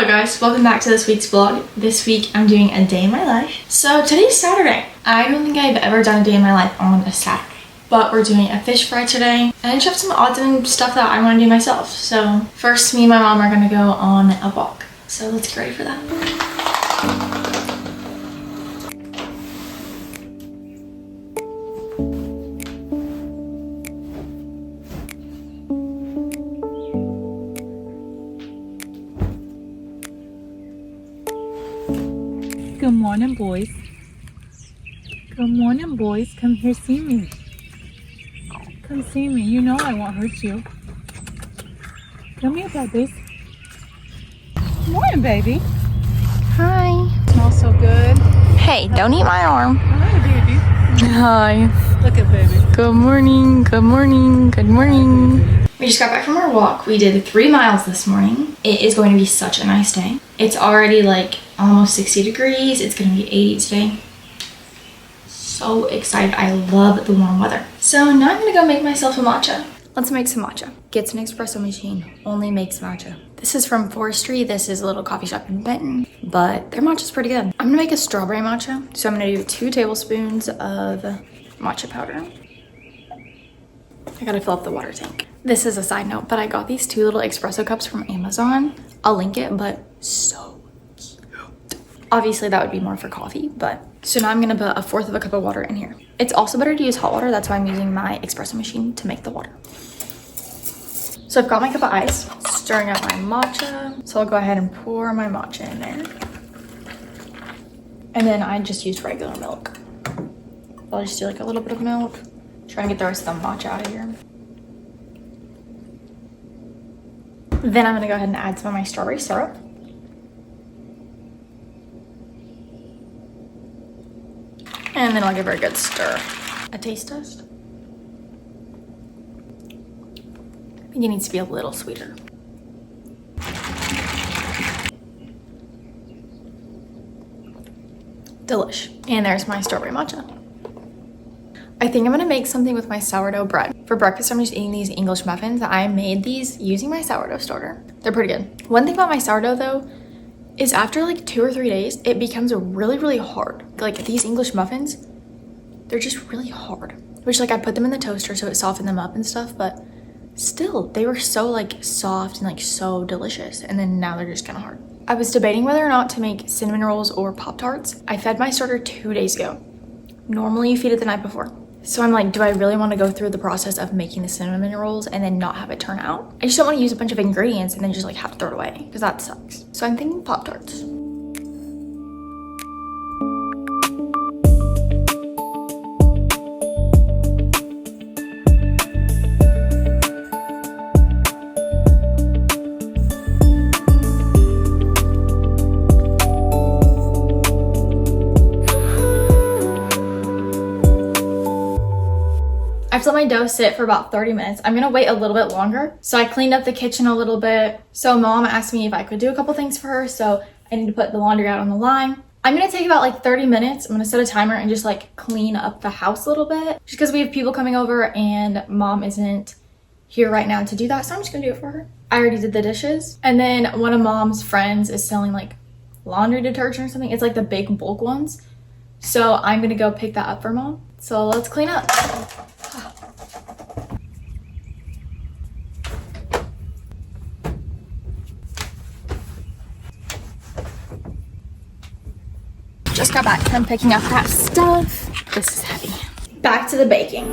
Hello guys, welcome back to this week's vlog. This week I'm doing a day in my life. So today's Saturday. I don't think I've ever done a day in my life on a Saturday. But we're doing a fish fry today. And I just have some odds and stuff that I want to do myself. So first, me and my mom are going to go on a walk. So let's get ready for that. Good morning, boys. Good morning, boys. Come here, see me. Come see me. You know I won't hurt you. Come here, babies. Morning, baby. Hi. Smells so good. Hey, don't eat my arm. Hi, baby. Hi. Look at baby. Good morning. Good morning. Good morning. We just got back from our walk. We did 3 miles this morning. It is going to be such a nice day. It's already like almost 60 degrees. It's going to be 80 today. So excited. I love the warm weather. So now I'm going to go make myself a matcha. Let's make some matcha. Gets an espresso machine. Only makes matcha. This is from Forestry. This is a little coffee shop in Benton. But their matcha's pretty good. I'm going to make a strawberry matcha. So I'm going to do 2 tablespoons of matcha powder. I gotta fill up the water tank. This is a side note, but I got these 2 little espresso cups from Amazon. I'll link it, but so cute. Obviously that would be more for coffee, but. So now I'm gonna put 1/4 of a cup of water in here. It's also better to use hot water. That's why I'm using my espresso machine to make the water. So I've got my cup of ice, stirring up my matcha. So I'll go ahead and pour my matcha in there. And then I just used regular milk. I'll just do like a little bit of milk. Try and get the rest of the matcha out of here. Then I'm gonna go ahead and add some of my strawberry syrup. And then I'll give her a good stir. A taste test. I think it needs to be a little sweeter. Delish. And there's my strawberry matcha. I think I'm gonna make something with my sourdough bread. For breakfast, I'm just eating these English muffins. I made these using my sourdough starter. They're pretty good. One thing about my sourdough though, is after like 2 or 3 days, it becomes really hard. Like these English muffins, they're just really hard. Which like I put them in the toaster so it softened them up and stuff, but still, they were so like soft and like so delicious. And then now they're just kind of hard. I was debating whether or not to make cinnamon rolls or Pop-Tarts. I fed my starter 2 days ago. Normally you feed it the night before. So I'm like, do I really want to go through the process of making the cinnamon rolls and then not have it turn out? I just don't want to use a bunch of ingredients and then just like have to throw it away because that sucks. So I'm thinking Pop-Tarts. I've let my dough sit for about 30 minutes. I'm gonna wait a little bit longer. So I cleaned up the kitchen a little bit. So mom asked me if I could do a couple things for her. So I need to put the laundry out on the line. I'm gonna take about like 30 minutes. I'm gonna set a timer and just like clean up the house a little bit. Just because we have people coming over and mom isn't here right now to do that. So I'm just gonna do it for her. I already did the dishes. And then one of mom's friends is selling like laundry detergent or something. It's like the big bulk ones. So I'm gonna go pick that up for mom. So let's clean up. Just got back from picking up that stuff. This is heavy. Back to the baking.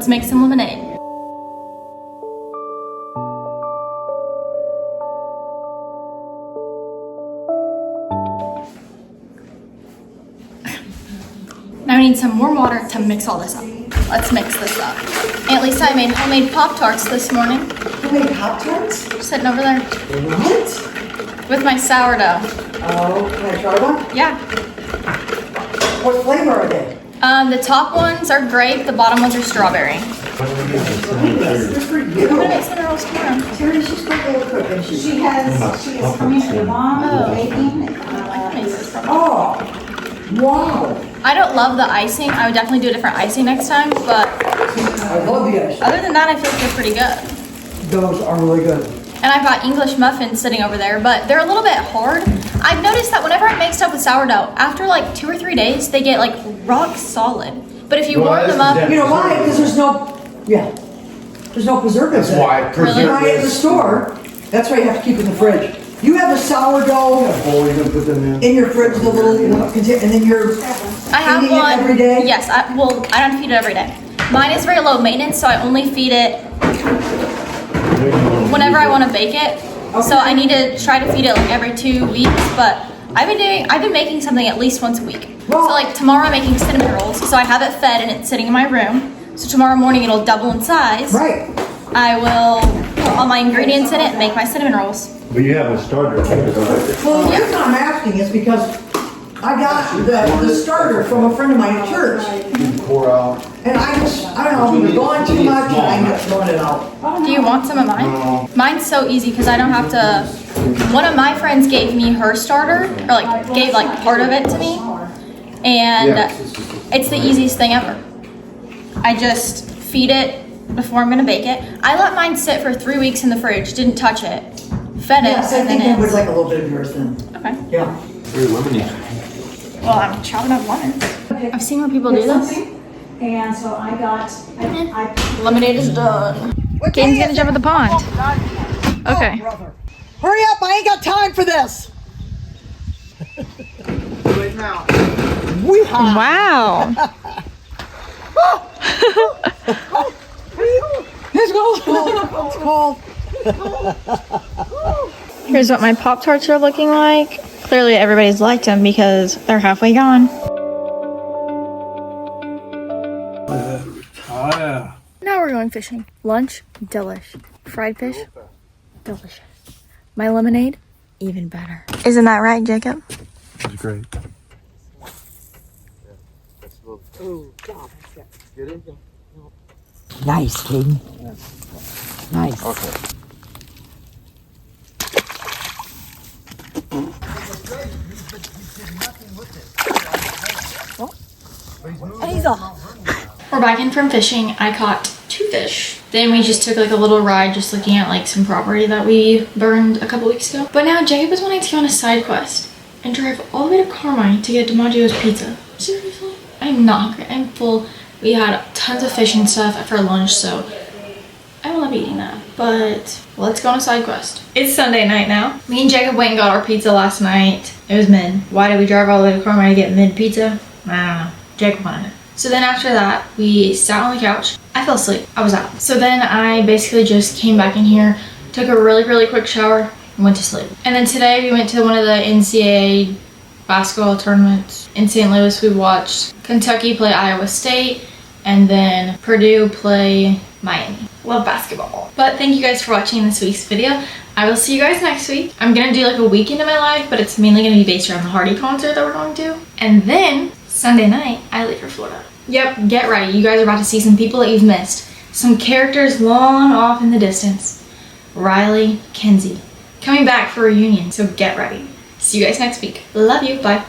Let's make some lemonade. Now I need some warm water to mix all this up. Let's mix this up. Aunt Lisa, I made homemade Pop-Tarts this morning. Homemade Pop-Tarts? Sitting over there. What? With my sourdough. Oh, can I try one? Yeah. What flavor are they? The top ones are grape, the bottom ones are strawberry. Good for you. I'm gonna make cinnamon rolls tomorrow. Terry, she's got a little cook, isn't she? She is coming to your mom, Oh. baking. Oh, wow. I don't love the icing. I would definitely do a different icing next time, but I love the ice. other than that, I feel like they're pretty good. Those are really good. And I've got English muffins sitting over there, but they're a little bit hard. I've noticed that whenever I make stuff with sourdough, after like 2 or 3 days, they get like rock solid. But if you warm them up, You know why? Because there's no preservatives. That's why Really? You buy it at the store. That's why you have to keep it in the fridge. You have the sourdough in your fridge, the little, container, and then you're I have feeding one it every day? Yes, I don't have to feed it every day. Mine is very low maintenance, so I only feed it whenever I want to bake it. So I need to try to feed it like every 2 weeks, but I've been making something at least once a week. So like tomorrow I'm making cinnamon rolls, so I have it fed and it's sitting in my room. So tomorrow morning it'll double in size. Right. I will put all my ingredients in it and make my cinnamon rolls. But you have a starter. Well, the reason I'm asking is because I got the starter from a friend of mine at church. Pour out. And I don't know, we were going too much and I ended up throwing it out. Do you want some of mine? Mine's so easy because I don't have to. One of my friends gave me her starter, or like gave like part of it to me, and it's the easiest thing ever. I just feed it before I'm gonna bake it. I let mine sit for 3 weeks in the fridge, didn't touch it, fed it, Yes, I and think then I would it's like a little bit of yours then. okay. Yeah. Very lemony. Well, I'm chopping up lemons. I've seen where people do this. And so I got, I Lemonade is done. Kane's gonna jump in the pond. Okay. Brother. Hurry up, I ain't got time for this. Weehaw. Wow. It's cold. Here's what my Pop-Tarts are looking like. Clearly everybody's liked them because they're halfway gone. Now we're going fishing. Lunch, delish. Fried fish, delicious. My lemonade, even better. Isn't that right, Jacob? It's great. Nice, King. Nice. Okay. And he's off. We're back in from fishing. I caught 2 fish. Then we just took like a little ride just looking at like some property that we burned a couple weeks ago. But now Jacob is wanting to go on a side quest and drive all the way to Carmine to get DiMaggio's pizza. Seriously? I'm not hungry. I'm full. We had tons of fish and stuff for lunch, so I will not be eating that. But let's go on a side quest. It's Sunday night now. Me and Jacob went and got our pizza last night. It was mid. Why did we drive all the way to Carmine to get mid pizza? I don't know. Jacob wanted it. So then after that, we sat on the couch. I fell asleep. I was out. So then I basically just came back in here, took a really quick shower, and went to sleep. And then today we went to one of the NCAA basketball tournaments in St. Louis. We watched Kentucky play Iowa State and then Purdue play Miami. Love basketball. But thank you guys for watching this week's video. I will see you guys next week. I'm gonna do like a weekend of my life, but it's mainly gonna be based around the Hardy concert that we're going to. And then Sunday night, I leave for Florida. Yep, get ready. You guys are about to see some people that you've missed. Some characters long off in the distance. Riley, Kenzie, coming back for a reunion, so get ready. See you guys next week. Love you, bye.